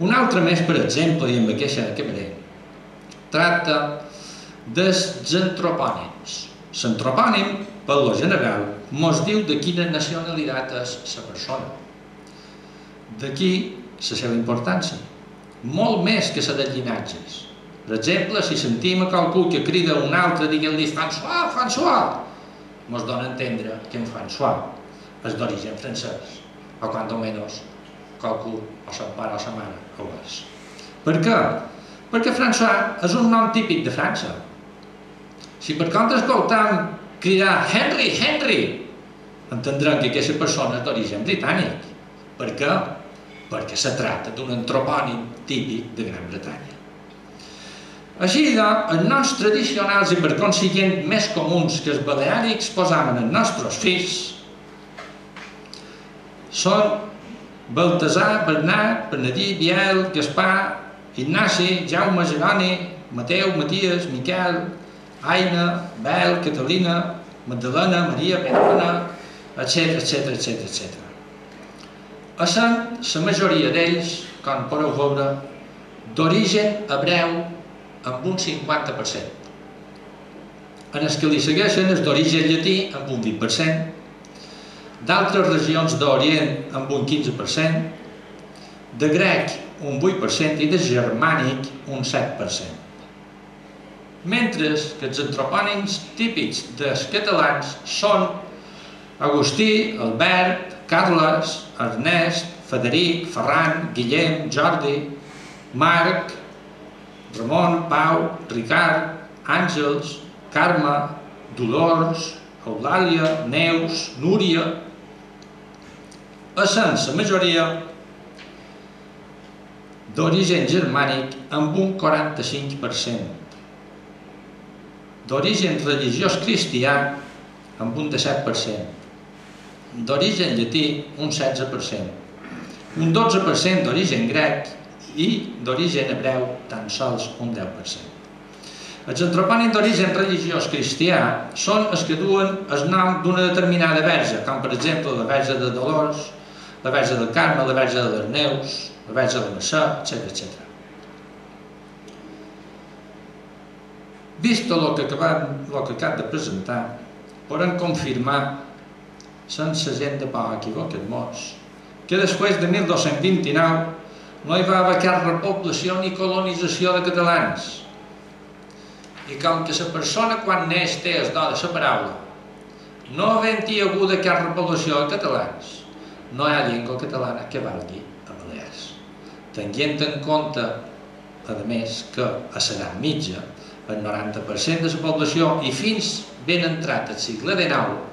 Un altre més, per exemple, i amb aquesta acabaré, tracta dels antropònims. L'antropònim, per lo general, mos diu de quina nacionalitat és la persona. D'aquí la seva importància, molt més que la dels llinatges. Per exemple, si sentim a qualcú que crida a un altre dient-li François, François, mos dona a entendre que en François és d'origen francès, o quan almenys qualcú, o son pare o sa mare, ho és. Per què? Perquè François és un nom típic de França. Si per contra escoltam cridar Henry, Henry, entendrem que aquesta persona és d'origen britànic. Per què? Perquè se tracta d'un antropònim típic de Gran Bretanya. Així doncs, els noms tradicionals i per consiguient més comuns que els baleàrics posaven als nostres fills són Baltasar, Bernat, Bernadí, Biel, Gaspar, Ignasi, Jaume, Jeroni, Mateu, Maties, Miquel, Aina, Bel, Catalina, Magdalena, Maria, Petrona, etc. Essent la majoria d'ells, com podeu veure, d'origen hebreu amb un 50%. En els que li segueixen és d'origen llatí amb un 20%, d'altres regions d'Orient amb un 15%, de grec un 8% i de germànic un 7%. Mentre que els antropònims típics dels catalans són Agustí, Albert, Carles, Ernest, Frederic, Ferran, Guillem, Jordi, Marc, Ramon, Pau, Ricard, Àngels, Carme, Dolors, Eulàlia, Neus, Núria, essent la majoria d'origen germànic amb un 45%, d'origen religiós cristià amb un 17%, d'origen llatí un 16%, un 12% d'origen grec i d'origen hebreu tan sols un 10%. Els antropònims d'origen religiós cristià són els que duen el nom d'una determinada verge, com per exemple la verge de Dolors, la verge del Carme, la verge de les Neus, la verge de la Mercè, etc. Vist el que acabo de presentar, podem confirmar, sense gent de por equivocar-nos, que després de 1229 no hi va haver cap repoblació ni colonització de catalans. I com que la persona quan neix té el do de la paraula, no havent-hi hagut cap repoblació de catalans, no hi ha llengua catalana que valgui a Balears. Tenint en compte, a més, que a l'edat mitja, el 90% de la població i fins ben entrat al segle XIX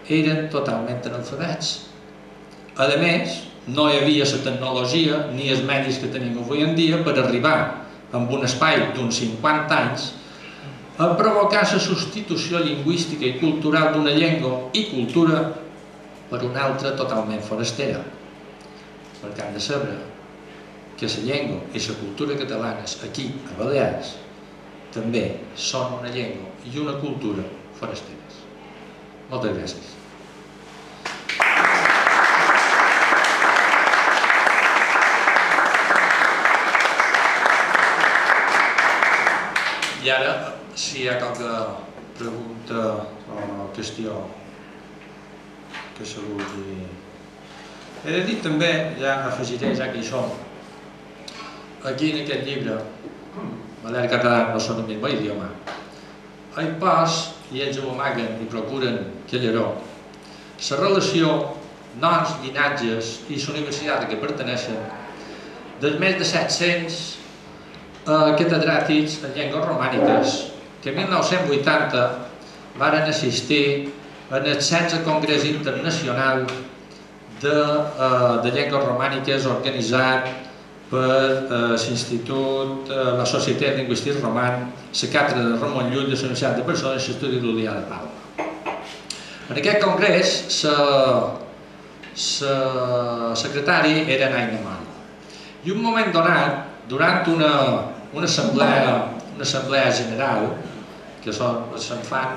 eren totalment analfabets. A més, no hi havia la tecnologia ni els medis que tenim avui en dia per arribar amb un espai d'uns 50 anys a provocar la substitució lingüística i cultural d'una llengua i cultura per una altra totalment forastera. Perquè hem de saber que la llengua i la cultura catalanes aquí a Balears també són una llengua i una cultura forasteres. Moltes gràcies. I ara, si hi ha qualque pregunta o qüestió que se vulgui... He de dir també, ja afegiré, ja que hi som, aquí en aquest llibre, Balear català no són el mismo idioma, hi pos, i ells ho amaguen i procuren que lleró, la relació, noms, llinatges i la universitat a què perteneixen dels més de 700 catedràtics en llengües romàniques que en 1980 varen assistir en el 16è Congrés Internacional de Llengües Romàniques organitzat per l'Institut, la Societat Lingüística Romana, la càtedra de Ramon Llull de la Universitat de Barcelona i l'Estudi d'Ulià de Palma. En aquest congrés, el secretari era Aina Moll. I un moment donat, durant una assemblea general, que se'n fan,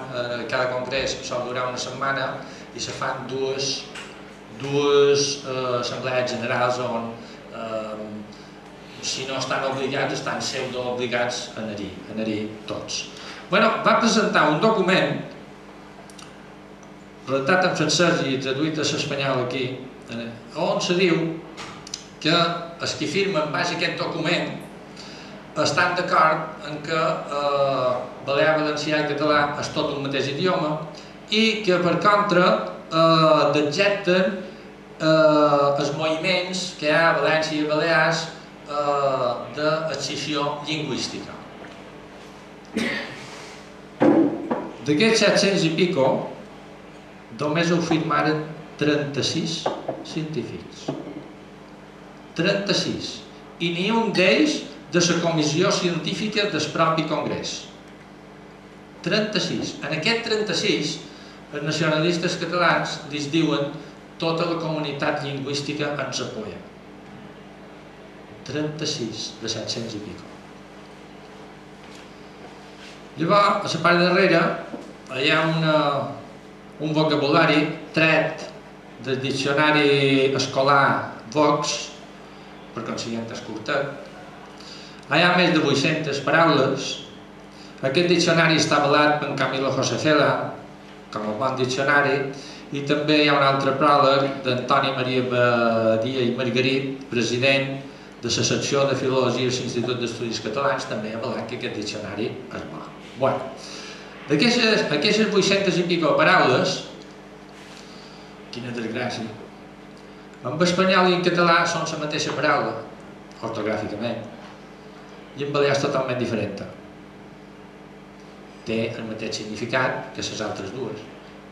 cada congrés sol durar una setmana i se fan dues assemblees generals on si no estan obligats, estan pseudo-obligats a anar-hi tots. Va presentar un document redactat en francès i traduït a l'espanyol aquí, on se diu que els que firmen base a aquest document estan d'acord en que balear, valencià i català és tot un mateix idioma i que, per contra, dejecten els moviments que hi ha a València i Balears d'excisió lingüística. D'aquests 700 i pico, només ho firmaren 36 científics. 36. I ni un d'ells de la comissió científica del propi congrés. 36. En aquest 36, els nacionalistes catalans els diuen tota la comunitat lingüística ens apoya. 36 de 700 i pico. Llavors, a la part darrere, hi ha un vocabulari tret del diccionari escolar Vox, per consiguiente és curtet. Hi ha més de 800 paraules. Aquest diccionari està avalat per Camilo José Cela, com el bon diccionari, i també hi ha un altre pròleg d'Antoni Maria Badia i Margarit, president de la secció de Filologia de l'Institut d'Estudis Catalans, també avalant que aquest diccionari és bo. D'aquestes 800 i pico paraules, quina desgràcia, en espanyol i en català són la mateixa paraula, ortogràficament, i en balear és totalment diferent. Té el mateix significat que les altres dues,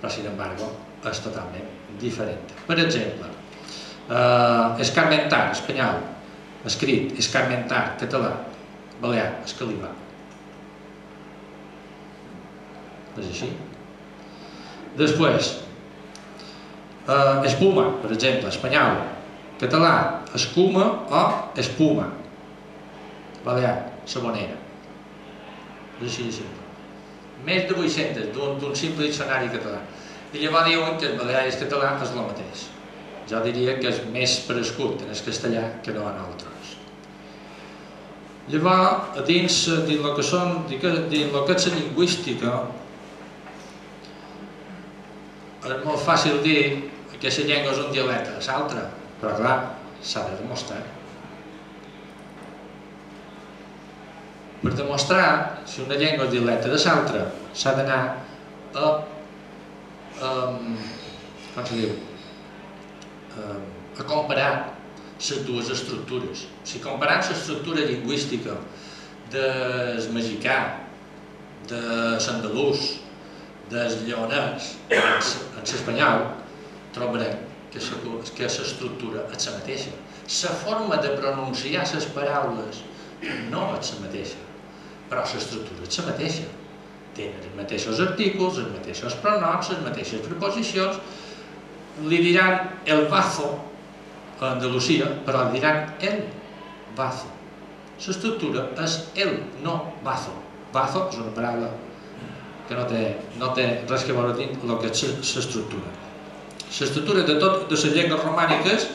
però, sin embargo, és totalment diferent. Per exemple, escarmentar, espanyol, escrit, escarmentar, català, balear, escalivar. És així. Després, espuma, per exemple, espanyol, català, escuma o espuma, balear, sabonera. És així de simple. Més de 800 d'un simple diccionari català. I llavors diuen que el balear i el català és el mateix. Jo diria que és més prescut en el castellà que no en altres. Llavors, dins el que és la lingüística, és molt fàcil dir que la llengua és un dialecte de l'altre, però clar, s'ha de demostrar. Per demostrar si una llengua és dialecte de l'altra, s'ha d'anar a comparar les dues estructures. Si comparant l'estructura lingüística del mexicà, de l'andalús, del lleonès en l'espanyol, trobarem que l'estructura és la mateixa. La forma de pronunciar les paraules no és la mateixa, però l'estructura és la mateixa. Tenen els mateixos artículos, els mateixos pronoms, les mateixes preposicions. Li diran el bazo a Andalusia, però li diran el bazo. L'estructura és el, no bazo. Bazo és una paraula que no té res que veure dins el que és l'estructura. L'estructura de les llengües romàniques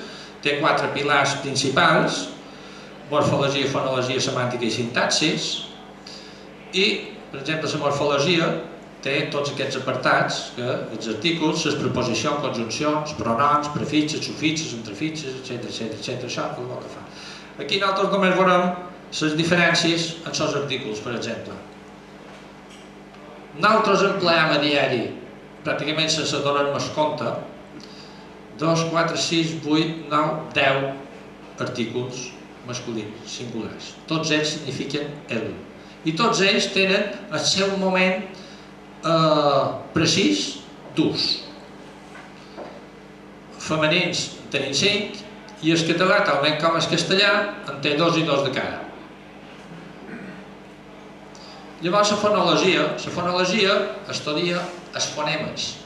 té 4 pilars principals: morfologia, fonologia, semàntica i sintaxis. I, per exemple, la morfologia té tots aquests apartats, els artículos, les preposicions, conjuncions, pronoms, prefixes, sufixes, entrefixes, etc. Això és el que fa. Aquí nosaltres només veurem les diferències en els artículos, per exemple. Nosaltres empleem a diari, pràcticament sense donar-nos compte, 2, 4, 6, 8, 9, 10 artículos masculins, singulars. Tots ells signifiquen el. I tots ells tenen el seu moment precís d'ús. Femenins en tenim 5 i el català, talment com el castellà, en té 2 i 2 de cara. Llavors, la fonologia estudia els fonemes.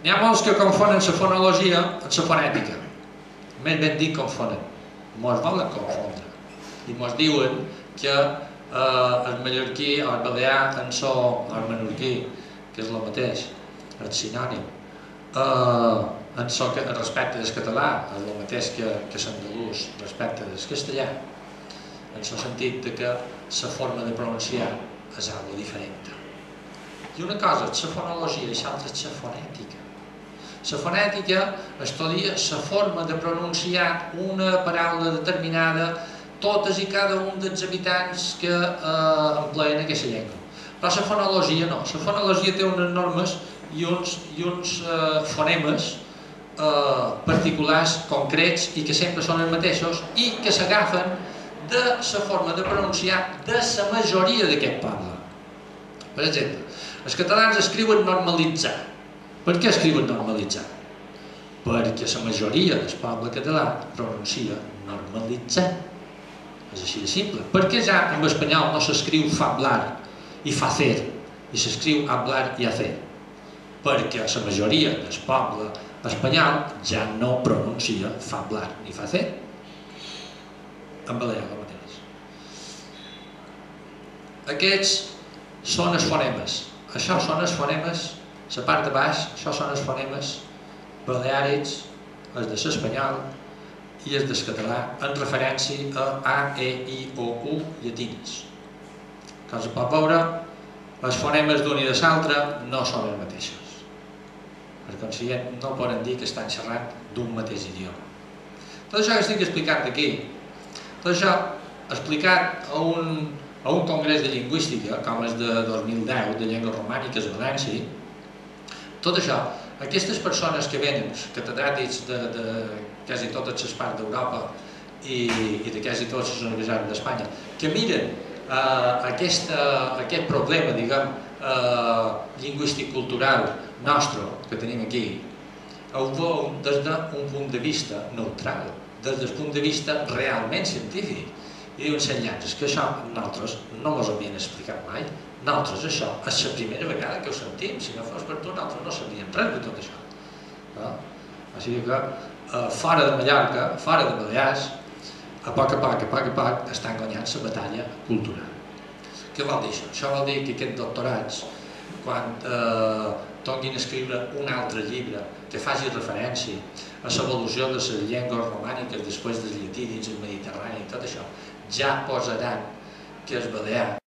N'hi ha molts que confonen la fonologia amb la fonètica. Més ben dit confonen. Mos volen confondre. I mos diuen que el mallorquí o el balear en el menorquí, que és el mateix, el sinònim, respecte del català, és el mateix que l'andalús respecte del castellà, en el sentit que la forma de pronunciar és algo diferent. I una cosa és la fonologia i l'altra és la fonètica. La fonètica estudia la forma de pronunciar una paraula determinada totes i cada un dels habitants que empleen aquesta llengua. Però la fonologia no. La fonologia té unes normes i uns fonemes particulars, concrets, i que sempre són els mateixos i que s'agafen de la forma de pronunciar de la majoria d'aquest poble. Per exemple, els catalans escriuen normalitzar. Per què escriuen normalitzar? Perquè la majoria del poble català pronuncia normalitzar. És així de simple. Per què ja en espanyol no s'escriu fablar i facer i s'escriu hablar i hacer? Perquè la majoria del poble espanyol ja no pronuncia fablar ni facer. En balear el mateix. Aquests són els fonemes. Això són els fonemes, la part de baix, això són els fonemes baleàrics, els de l'espanyol i els del català, en referència a A, E, I, O, U llatins. Com es pot veure, els fonemes d'un i de l'altre no són els mateixos. Per consiguient, no poden dir que estan xerrant d'un mateix idioma. Tot això que estic explicant aquí, tot això explicat a un congrés de lingüística, com és de 2010, de llengües romàniques a València, tot això, aquestes persones que venen, catedràtics de quasi totes les parts d'Europa i de quasi totes les universitats d'Espanya, que miren aquest problema, diguem, lingüístic-cultural nostre que tenim aquí, ho veuen des d'un punt de vista neutral, des del punt de vista realment científic. I diuen senyals, que això nosaltres no ens ho havien explicat mai. Nosaltres això és la primera vegada que ho sentim. Si no fos per tu, nosaltres no sabíem res de tot això. O sigui que fora de Mallorca, fora de Balears, a poc a poc, estan guanyant la batalla cultural. Què vol dir això? Això vol dir que aquests doctorats, quan tornin a escriure un altre llibre que faci referència a l'evolució de les llengües romàniques després del llatí dins el Mediterrani i tot això, ja posaran que el balear